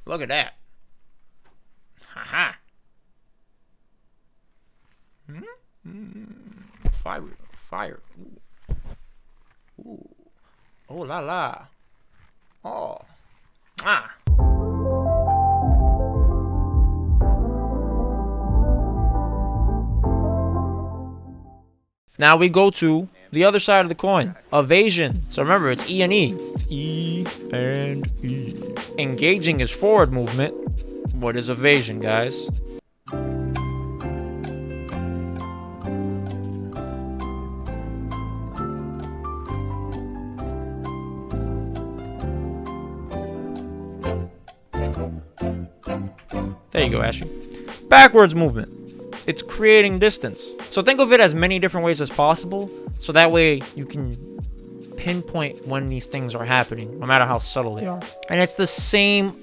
Look at that. Haha. Fire. Ooh. Oh la la. Oh. Ah. Now we go to the other side of the coin, evasion. So remember, it's E and E. It's E and E. Engaging is forward movement. What is evasion, guys? There you go, Ashley. Backwards movement. It's creating distance. So think of it as many different ways as possible, so that way you can pinpoint when these things are happening, no matter how subtle they are. And it's the same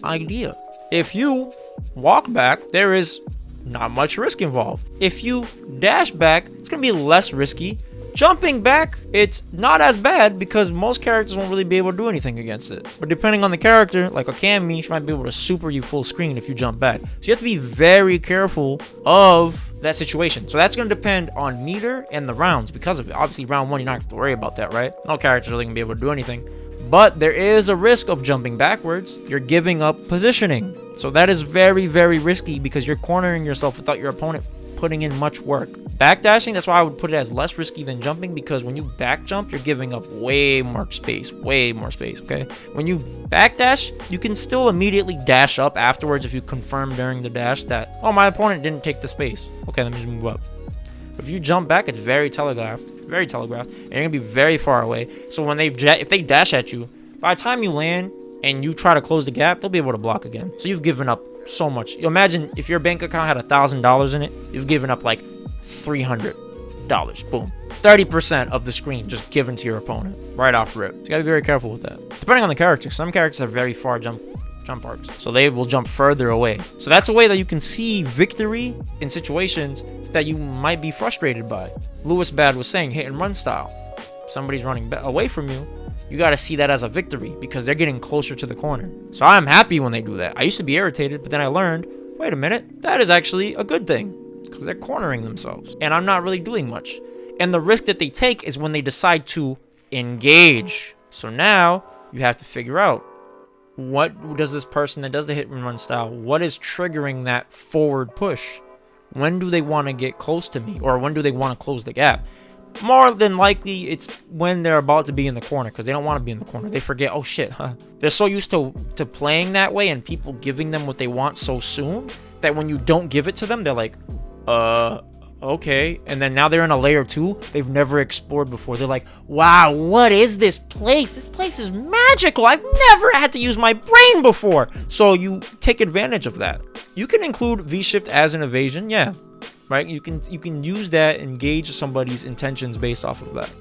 idea. If you walk back, there is not much risk involved. If you dash back, it's going to be less risky. Jumping back, it's not as bad because most characters won't really be able to do anything against it. But depending on the character, like a Cammy, she might be able to super you full screen if you jump back. So you have to be very careful of that situation. So that's going to depend on meter and the rounds because of it. Obviously, round 1, you're not going to have to worry about that, right? No character's really going to be able to do anything. But there is a risk of jumping backwards. You're giving up positioning. So that is very, very risky because you're cornering yourself without your opponent putting in much work. Backdashing, that's why I would put it as less risky than jumping, because when you back jump, you're giving up way more space, okay? When you backdash, you can still immediately dash up afterwards if you confirm during the dash that, oh, my opponent didn't take the space. Okay, let me just move up. But if you jump back, it's very telegraphed, and you're gonna be very far away. So when if they dash at you, by the time you land and you try to close the gap, they'll be able to block again. So you've given up so much. Imagine if your bank account had $1,000 in it, you've given up like $300. Boom. 30% of the screen just given to your opponent right off rip. So you gotta be very careful with that. Depending on the character, some characters have very far jump arcs, so they will jump further away. So that's a way that you can see victory in situations that you might be frustrated by. Lewis Bad was saying hit and run style. Somebody's running away from you. You got to see that as a victory because they're getting closer to the corner. So I'm happy when they do that. I used to be irritated, but then I learned, wait a minute, that is actually a good thing because they're cornering themselves and I'm not really doing much. And the risk that they take is when they decide to engage. So now you have to figure out, what does this person that does the hit and run style, what is triggering that forward push? When do they want to get close to me, or when do they want to close the gap? More than likely, it's when they're about to be in the corner because they don't want to be in the corner. They forget, oh shit, huh? They're so used to playing that way and people giving them what they want so soon that when you don't give it to them, they're like, okay. And then now they're in a layer 2 they've never explored before. They're like, wow, what is this place? This place is magical. I've never had to use my brain before. So you take advantage of that. You can include V-shift as an evasion, yeah. Right? You can use that, engage somebody's intentions based off of that.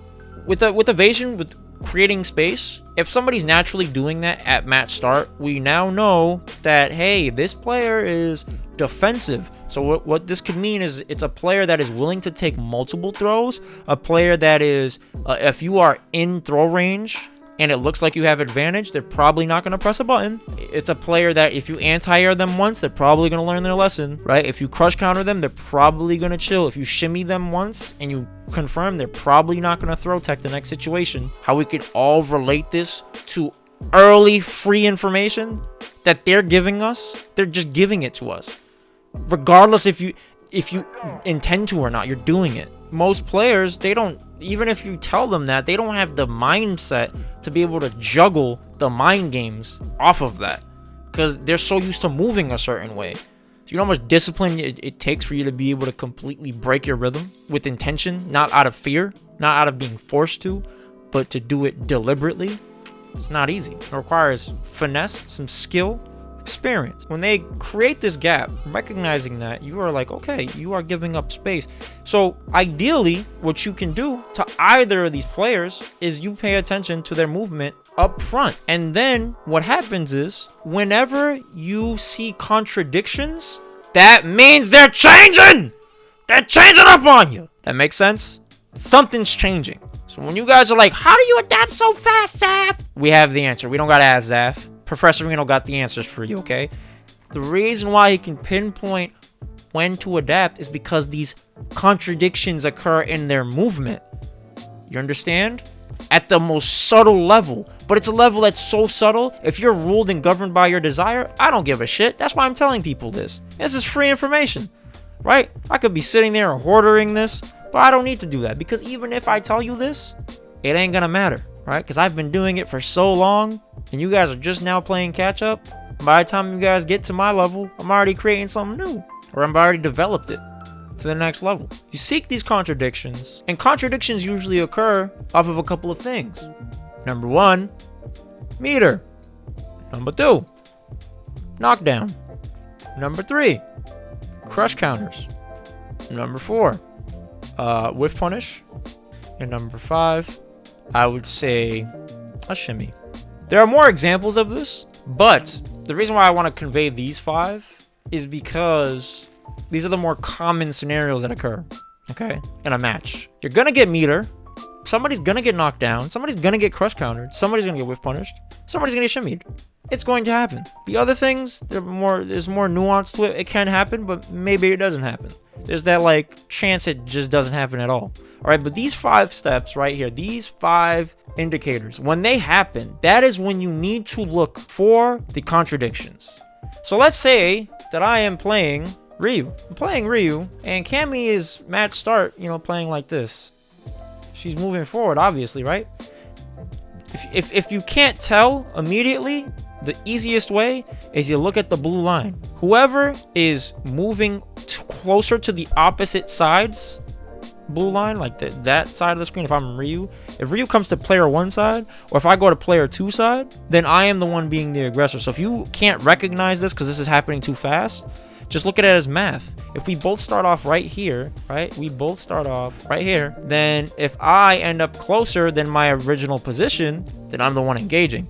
With evasion, with creating space, if somebody's naturally doing that at match start, we now know that, hey, this player is defensive. So what this could mean is it's a player that is willing to take multiple throws, a player that is, if you are in throw range and it looks like you have advantage, they're probably not going to press a button. It's a player that if you anti-air them once, they're probably going to learn their lesson, right? If you crush counter them, they're probably going to chill. If you shimmy them once and you confirm, they're probably not going to throw tech the next situation. How we could all relate this to early free information that they're giving us, they're just giving it to us. Regardless if you intend to or not, you're doing it. Most players, they don't, even if you tell them that, they don't have the mindset to be able to juggle the mind games off of that because they're so used to moving a certain way. So you know how much discipline it takes for you to be able to completely break your rhythm with intention, not out of fear, not out of being forced to, but to do it deliberately. It's not easy. It requires finesse, some skill, experience. When they create this gap, recognizing that, you are like, okay, you are giving up space. So ideally, what you can do to either of these players is you pay attention to their movement up front. And then what happens is whenever you see contradictions, that means they're changing. They're changing up on you. That makes sense? Something's changing. So when you guys are like, how do you adapt so fast, Zaf? We have the answer. We don't gotta ask Zaf. Professorino got the answers for you, okay? The reason why he can pinpoint when to adapt is because these contradictions occur in their movement. You understand? At the most subtle level. But it's a level that's so subtle, if you're ruled and governed by your desire, I don't give a shit. That's why I'm telling people this. This is free information, right? I could be sitting there and hoarding this, but I don't need to do that, because even if I tell you this, it ain't gonna matter, right? Because I've been doing it for so long, and you guys are just now playing catch up. By the time you guys get to my level, I'm already creating something new, or I've already developed it to the next level. You seek these contradictions, and contradictions usually occur off of a couple of things. Number 1, meter. Number 2, knockdown. Number 3, crush counters. Number 4, whiff punish. And number 5, I would say a shimmy. There are more examples of this, but the reason why I want to convey these 5 is because these are the more common scenarios that occur, okay, in a match. You're gonna get meter, somebody's gonna get knocked down, somebody's gonna get crush countered, somebody's gonna get whiff punished, somebody's gonna get shimmied. It's going to happen. The other things, there's more nuance to it. It can happen, but maybe it doesn't happen. There's that like chance it just doesn't happen at all. All right, but these 5 steps right here, these 5 indicators, when they happen, that is when you need to look for the contradictions. So let's say that I am playing Ryu. I'm playing Ryu, and Cammy is match start, you know, playing like this. She's moving forward, obviously, right? If you can't tell immediately, the easiest way is you look at the blue line. Whoever is moving closer to the opposite sides, blue line, like that side of the screen, if I'm Ryu, if Ryu comes to player 1 side, or if I go to player 2 side, then I am the one being the aggressor. So if you can't recognize this because this is happening too fast, just look at it as math. If we both start off right here, right? We both start off right here. Then if I end up closer than my original position, then I'm the one engaging.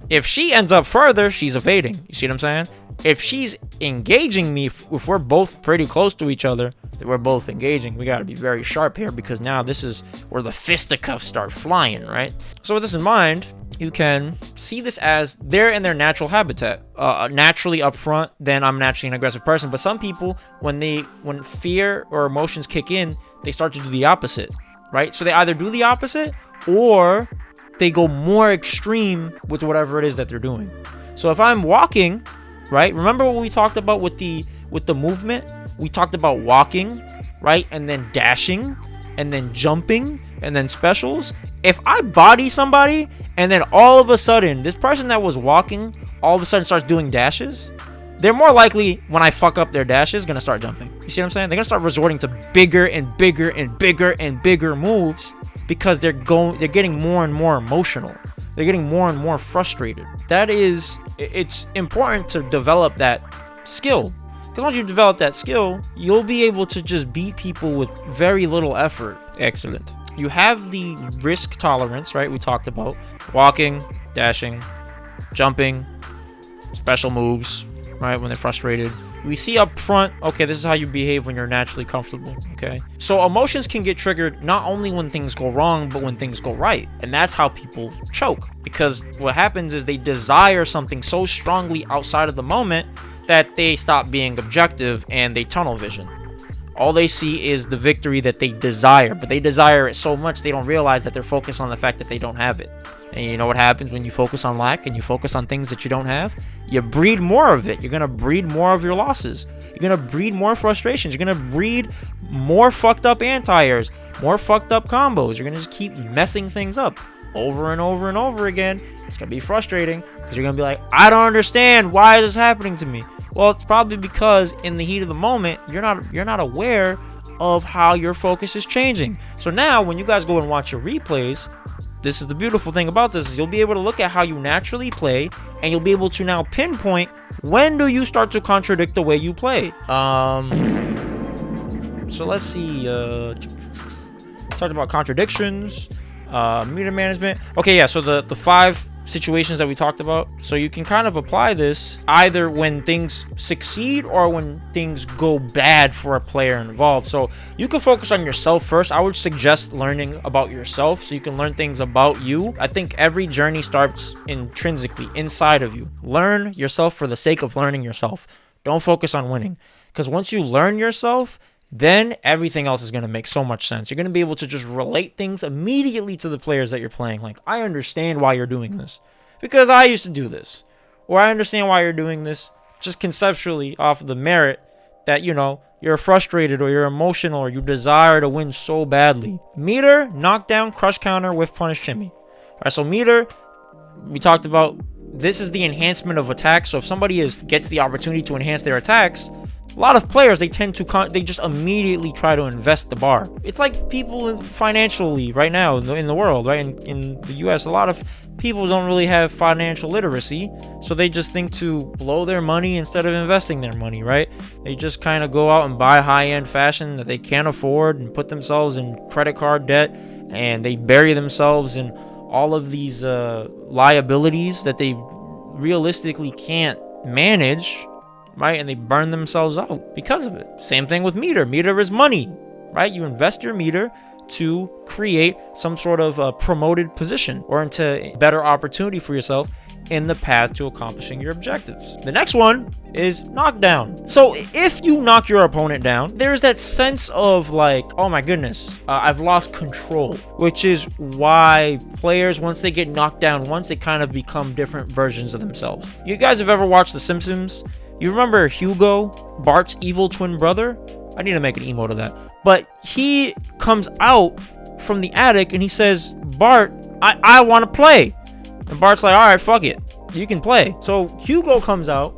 If she ends up further, she's evading. You see what I'm saying? If she's engaging me, if we're both pretty close to each other, then we're both engaging. We got to be very sharp here, because now this is where the fisticuffs start flying, right? So with this in mind, you can see this as they're in their natural habitat. Naturally up front, then I'm naturally an aggressive person. But some people, when fear or emotions kick in, they start to do the opposite, right? So they either do the opposite, or they go more extreme with whatever it is that they're doing. So if I'm walking, right? Remember what we talked about with the movement? We talked about walking, right? And then dashing, and then jumping, and then specials. If I body somebody, and then all of a sudden, this person that was walking all of a sudden starts doing dashes, they're more likely, when I fuck up their dashes, gonna start jumping. You see what I'm saying? They're gonna start resorting to bigger and bigger and bigger and bigger moves, because they're getting more and more emotional. They're getting more and more frustrated. It's important to develop that skill, because once you develop that skill, you'll be able to just beat people with very little effort. Excellent. You have the risk tolerance, right? We talked about walking, dashing, jumping, special moves, right? When they're frustrated. We see up front, okay, this is how you behave when you're naturally comfortable, okay? So emotions can get triggered not only when things go wrong, but when things go right. And that's how people choke, because what happens is they desire something so strongly outside of the moment that they stop being objective and they tunnel vision. All they see is the victory that they desire, but they desire it so much they don't realize that they're focused on the fact that they don't have it. And you know what happens when you focus on lack and you focus on things that you don't have? You breed more of it. You're going to breed more of your losses. You're going to breed more frustrations. You're going to breed more fucked up anti-airs, more fucked up combos. You're going to just keep messing things up over and over and over again. It's going to be frustrating, because you're going to be like, I don't understand. Why is this happening to me? Well, it's probably because in the heat of the moment, you're not aware of how your focus is changing. So now when you guys go and watch your replays, this is the beautiful thing about this, is you'll be able to look at how you naturally play, and you'll be able to now pinpoint when do you start to contradict the way you play. So let's see. Talked about contradictions, meter management. Okay, yeah. So the five situations that we talked about. So you can kind of apply this either when things succeed or when things go bad for a player involved. So you can focus on yourself first. I would suggest learning about yourself so you can learn things about you. I think every journey starts intrinsically inside of you. Learn yourself for the sake of learning yourself. Don't focus on winning, because once you learn yourself, then everything else is going to make so much sense. You're going to be able to just relate things immediately to the players that you're playing. Like, I understand why you're doing this because I used to do this. Or I understand why you're doing this just conceptually off of the merit that, you know, you're frustrated or you're emotional or you desire to win so badly. Meter, knockdown, crush counter, whiff, punish, shimmy. All right, so meter, we talked about, this is the enhancement of attacks. So if somebody gets the opportunity to enhance their attacks, a lot of players, they tend to they just immediately try to invest the bar. It's like people financially right now in the world, right? In the US, a lot of people don't really have financial literacy, so they just think to blow their money instead of investing their money, right? They just kind of go out and buy high-end fashion that they can't afford and put themselves in credit card debt, and they bury themselves in all of these liabilities that they realistically can't manage, right? And they burn themselves out because of it. Same thing with meter. Meter is money, right? You invest your meter to create some sort of promoted position or into better opportunity for yourself in the path to accomplishing your objectives. The next one is knockdown. So if you knock your opponent down, there's that sense of like, oh my goodness, I've lost control, which is why players, once they get knocked down once, they kind of become different versions of themselves. You guys have ever watched The Simpsons? You remember Hugo, Bart's evil twin brother? I need to make an emote of that. But he comes out from the attic and he says, Bart, I want to play. And Bart's like, all right, fuck it. You can play. So Hugo comes out,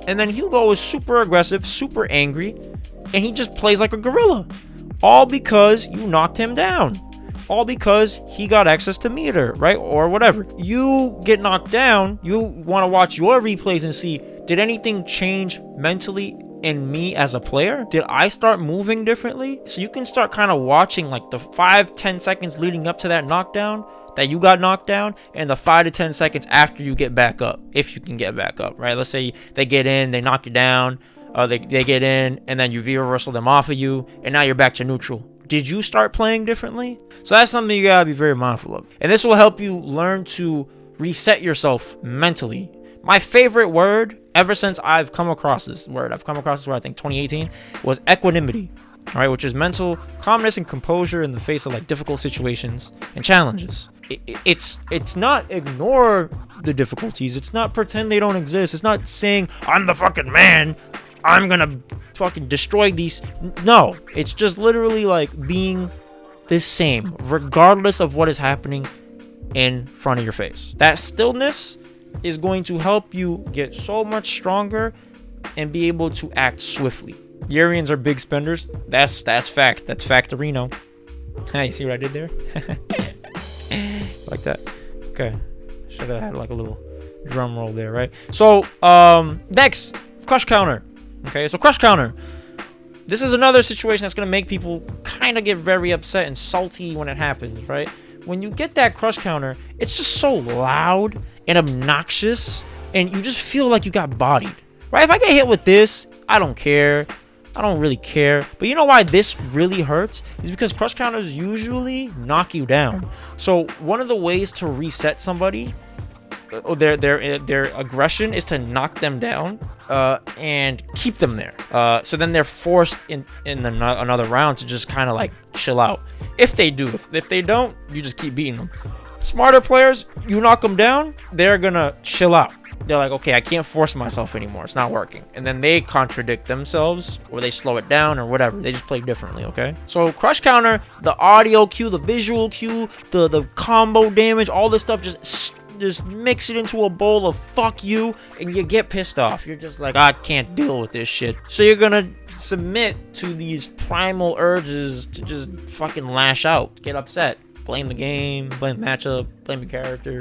and then Hugo is super aggressive, super angry, and he just plays like a gorilla. All because you knocked him down. All because he got access to meter, right? Or whatever. You get knocked down, you want to watch your replays and see, did anything change mentally in me as a player? Did I start moving differently? So you can start kind of watching like the 5-10 seconds leading up to that knockdown, that you got knocked down, and the 5 to 10 seconds after you get back up, if you can get back up, right? Let's say they get in, they knock you down, they get in, and then you V-reversal them off of you, and now you're back to neutral. Did you start playing differently? So that's something you gotta be very mindful of. And this will help you learn to reset yourself mentally. My favorite word, ever since I've come across this word, I think 2018, was equanimity, all right, which is mental calmness and composure in the face of like difficult situations and challenges. It's not ignore the difficulties. It's not pretend they don't exist. It's not saying, I'm the fucking man, I'm gonna fucking destroy these. No, it's just literally like being the same, regardless of what is happening in front of your face. That stillness is going to help you get so much stronger and be able to act swiftly. Yurians are big spenders. That's fact. That's Factorino. Hey, you see what I did there? Like that. Okay. Should have had like a little drum roll there, right? So, next, crush counter. Okay, so crush counter. This is another situation that's going to make people kind of get very upset and salty when it happens, right? When you get that crush counter, it's just so loud and obnoxious, and you just feel like you got bodied, right? If I get hit with this, I don't care. I don't really care. But you know why this really hurts? Is because crush counters usually knock you down. So one of the ways to reset somebody, or their aggression, is to knock them down and keep them there. So then they're forced in another round to just kind of like chill out. If they do. If they don't, you just keep beating them. Smarter players, you knock them down, they're gonna chill out. They're like, okay, I can't force myself anymore. It's not working. And then they contradict themselves, or they slow it down, or whatever. They just play differently, okay? So crush counter, the audio cue, the visual cue, the combo damage, all this stuff, just mix it into a bowl of fuck you, and you get pissed off. You're just like, I can't deal with this shit. So you're gonna submit to these primal urges to just fucking lash out, get upset, blame the game, blame the matchup, blame the character.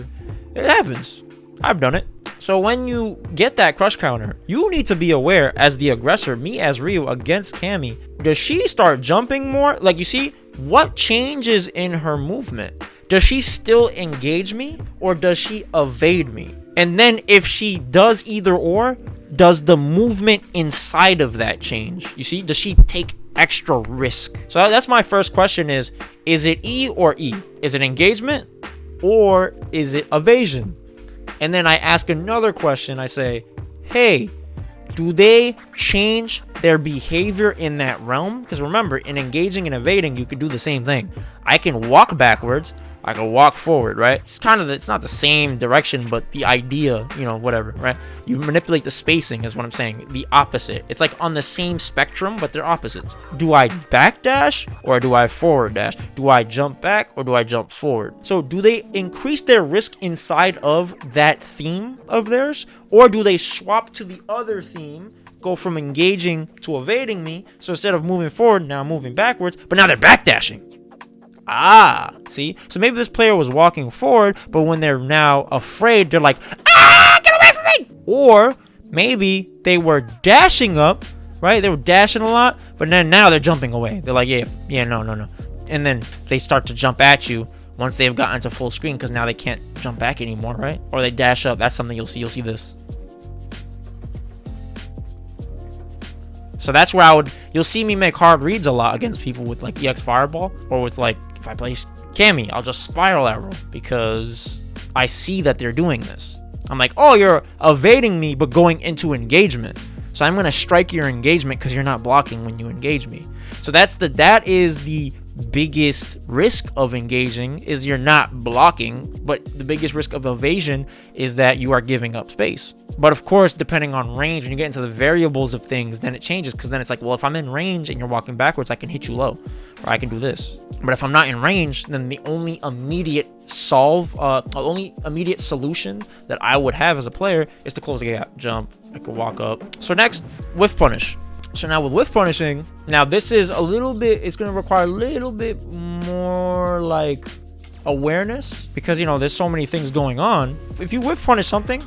It happens. I've done it. So when you get that crush counter, you need to be aware as the aggressor, me as Ryu against Cammy, does she start jumping more? Like, you see, what changes in her movement? does she still engage me or does she evade me? And then if she does either or, does the movement inside of that change? You see, does she take extra risk? So that's my first question is it E or E? Is it engagement or is it evasion? And then I ask another question. I say, hey, do they change their behavior in that realm? Because remember, in engaging and evading, you could do the same thing. I can walk backwards, I can walk forward, right? It's kind of, it's not the same direction, but the idea, you know, whatever, right? You manipulate the spacing is what I'm saying. The opposite. It's like on the same spectrum, but they're opposites. Do I backdash or do I forward dash? Do I jump back or do I jump forward? So do they increase their risk inside of that theme of theirs? Or do they swap to the other theme, go from engaging to evading me? So instead of moving forward, now moving backwards, but now they're backdashing. Ah, see? So maybe this player was walking forward, but when they're now afraid, they're like, ah, get away from me! Or maybe they were dashing up, right? They were dashing a lot, but then now they're jumping away. They're like, yeah, no. And then they start to jump at you once they've gotten to full screen because now they can't jump back anymore, right? Or they dash up. That's something you'll see. You'll see this. So that's where you'll see me make hard reads a lot against people with like EX Fireball, or with like, if I play Cammy, I'll just spiral arrow because I see that they're doing this. I'm like, oh, you're evading me, but going into engagement. So I'm going to strike your engagement because you're not blocking when you engage me. So that is the biggest risk of engaging, is you're not blocking, but the biggest risk of evasion is that you are giving up space. But of course, depending on range, when you get into the variables of things, then it changes, because then it's like, well, if I'm in range and you're walking backwards, I can hit you low, or I can do this. But if I'm not in range, then the only immediate immediate solution that I would have as a player is to close the gap, jump, I could walk up. So next, whiff punish. So now with whiff punishing, now this is a little bit, it's going to require a little bit more like awareness, because, you know, there's so many things going on. If you whiff punish something,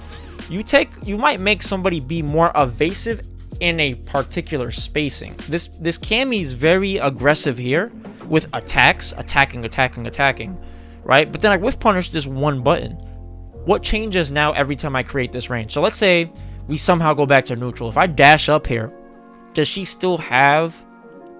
you might make somebody be more evasive in a particular spacing. This Cammy is very aggressive here with attacking, right? But then I whiff punish this one button. What changes now every time I create this range? So let's say we somehow go back to neutral. If I dash up here, does she still have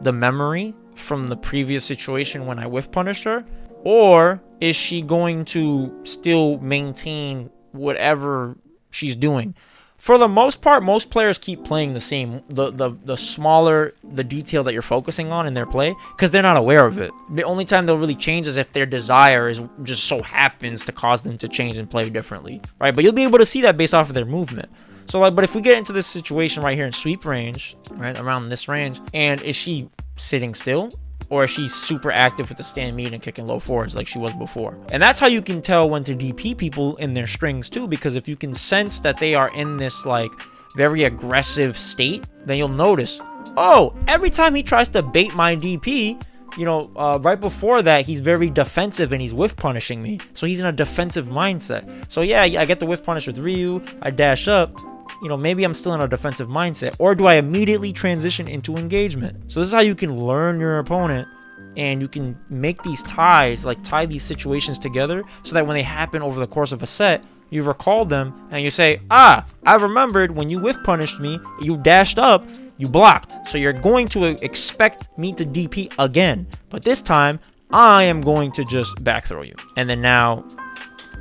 the memory from the previous situation when I whiff punished her? Or is she going to still maintain whatever she's doing? For the most part, most players keep playing the same, the smaller the detail that you're focusing on in their play, because they're not aware of it. The only time they'll really change is if their desire is just so happens to cause them to change and play differently, right? But you'll be able to see that based off of their movement. So like, but if we get into this situation right here in sweep range, right around this range, and is she sitting still, or is she super active with the stand meat and kicking low forwards like she was before? And that's how you can tell when to DP people in their strings too, because if you can sense that they are in this like very aggressive state, then you'll notice, oh, every time he tries to bait my DP, you know, right before that, he's very defensive and he's whiff punishing me. So he's in a defensive mindset. So yeah, I get the whiff punish with Ryu, I dash up, you know, maybe I'm still in a defensive mindset, or do I immediately transition into engagement? So this is how you can learn your opponent, and you can make these ties, like tie these situations together, so that when they happen over the course of a set, you recall them and you say, ah, I remembered when you whiff punished me, you dashed up, you blocked. So you're going to expect me to DP again, but this time I am going to just back throw you. And then now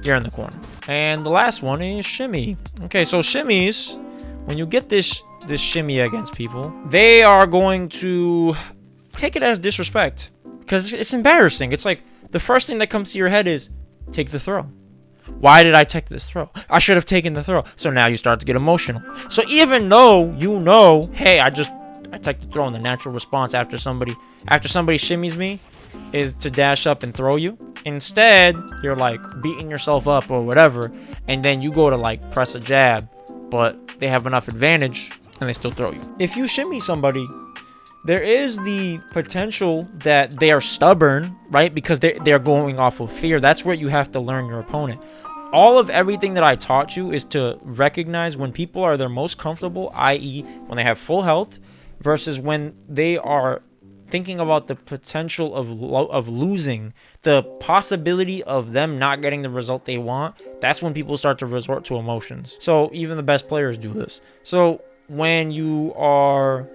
you're in the corner. And the last one is shimmy. Okay, so shimmies, when you get this shimmy against people, they are going to take it as disrespect, because it's embarrassing. It's like the first thing that comes to your head is take the throw. Why did I take this throw? I should have taken the throw. So now you start to get emotional. So even though you know, hey, I take the throw, and the natural response after somebody shimmies me is to dash up and throw you. Instead, you're like beating yourself up or whatever, and then you go to like press a jab, but they have enough advantage and they still throw you. If you shimmy somebody, there is the potential that they are stubborn, right? Because they're going off of fear. That's where you have to learn your opponent. All of everything that I taught you is to recognize when people are their most comfortable, i.e. when they have full health, versus when they are thinking about the potential of losing, the possibility of them not getting the result they want, that's when people start to resort to emotions. So even the best players do this. So when you are,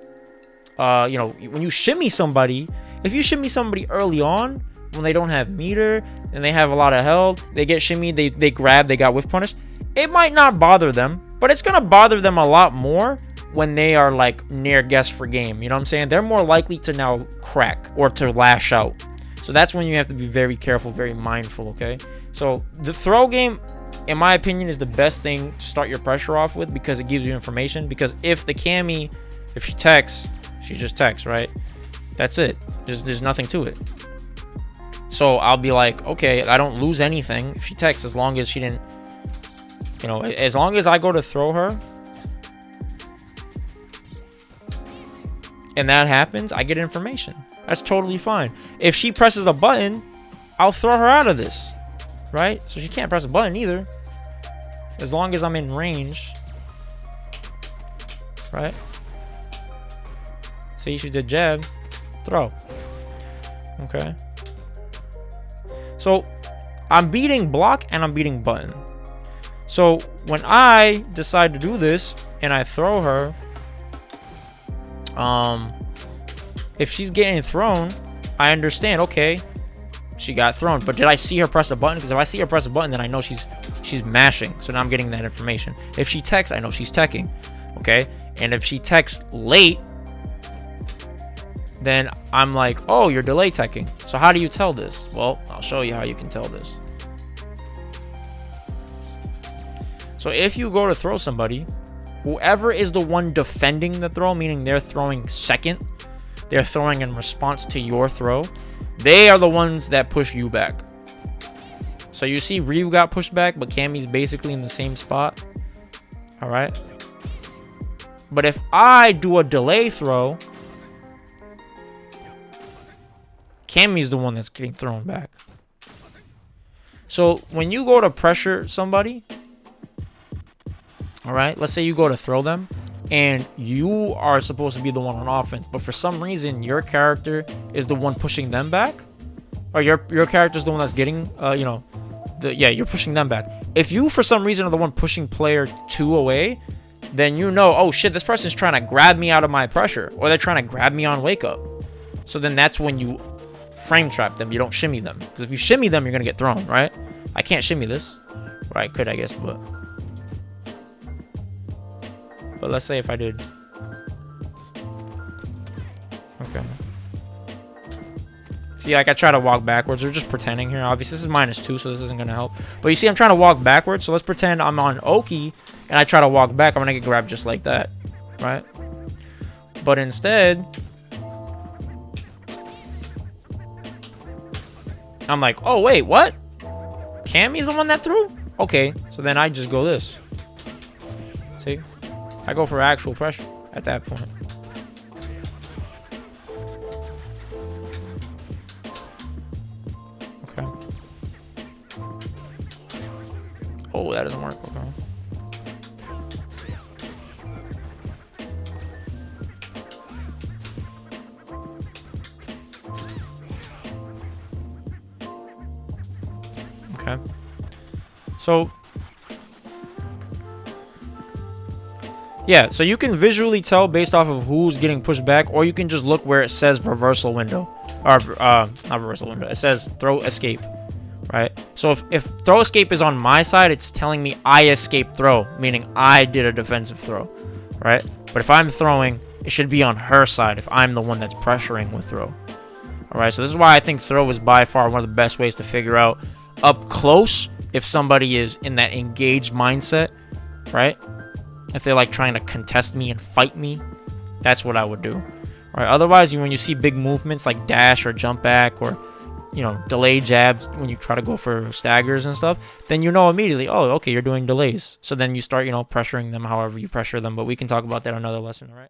when you shimmy somebody, if you shimmy somebody early on, when they don't have meter and they have a lot of health, they get shimmied, they grab, they got whiff punished, it might not bother them, but it's gonna bother them a lot more when they are like near guess for game. You know what I'm saying? They're more likely to now crack or to lash out. So that's when you have to be very careful, very mindful, okay? So the throw game, in my opinion, is the best thing to start your pressure off with, because it gives you information. Because if the Cammy, if she texts, she just texts, right? That's it. There's nothing to it. So I'll be like, okay, I don't lose anything if she texts, as long as she didn't, as long as I go to throw her and that happens, I get information. That's totally fine. If she presses a button, I'll throw her out of this, right? So she can't press a button either, as long as I'm in range, right? See, she did jab, throw. Okay. So I'm beating block and I'm beating button. So when I decide to do this and I throw her, if she's getting thrown, I understand, okay, she got thrown, but did I see her press a button? Because if I see her press a button, then I know she's mashing. So now I'm getting that information. If she texts, I know she's teching. Okay. And if she texts late, then I'm like, oh, you're delay teching. So how do you tell this? Well, I'll show you how you can tell this. So if you go to throw somebody, whoever is the one defending the throw, meaning they're throwing second, they're throwing in response to your throw, they are the ones that push you back. So you see Ryu got pushed back, but Cammy's basically in the same spot. All right. But if I do a delay throw, Cammy's the one that's getting thrown back. So when you go to pressure somebody, all right, let's say you go to throw them and you are supposed to be the one on offense, but for some reason your character is the one pushing them back, or your character is the one that's getting you're pushing them back. If you for some reason are the one pushing player 2 away, then you know, oh shit, this person's trying to grab me out of my pressure, or they're trying to grab me on wake up. So then that's when you frame trap them. You don't shimmy them, because if you shimmy them, you're gonna get thrown, right? I can't shimmy this, or I could, I guess, but let's say if I did, okay. See, like I try to walk backwards. We're just pretending here. Obviously, this is -2, so this isn't gonna help. But you see, I'm trying to walk backwards. So let's pretend I'm on Oki and I try to walk back. I'm gonna get grabbed just like that, right? But instead, I'm like, oh wait, what? Cammy's the one that threw? Okay, so then I just go this. See, I go for actual pressure at that point. Okay. Oh, that doesn't work. Okay. Okay. So yeah, so you can visually tell based off of who's getting pushed back, or you can just look where it says reversal window, or not reversal window, it says throw escape, right? So if throw escape is on my side, it's telling me I escaped throw, meaning I did a defensive throw, right? But if I'm throwing, it should be on her side if I'm the one that's pressuring with throw. All right, so this is why I think throw is by far one of the best ways to figure out up close if somebody is in that engaged mindset, right? If they're like trying to contest me and fight me, that's what I would do. All right. Otherwise, when you see big movements like dash or jump back, or delay jabs when you try to go for staggers and stuff, then you know immediately, oh, okay, you're doing delays. So then you start pressuring them however you pressure them. But we can talk about that in another lesson. All right.